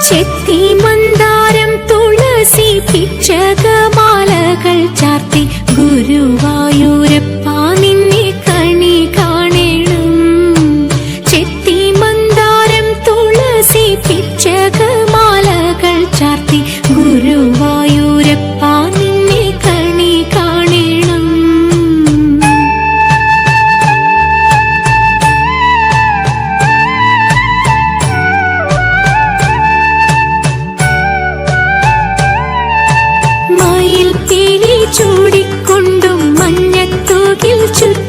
ചെത്തി മന്ദാരം തുളസി പിച്ചകമാലകൾ ചാർത്തി ഗുരുവായൂരപ്പ നിന്നെ കണി കാണണം. ചെത്തി മന്ദാരം തുളസി പിച്ചകമാലകൾ ചാർത്തി ഗുരുവായൂരപ്പ നിന്നെ കണി കാണണം. ചൂടിക്കൊണ്ടും മഞ്ഞത്തൂകിൽ ചുറ്റും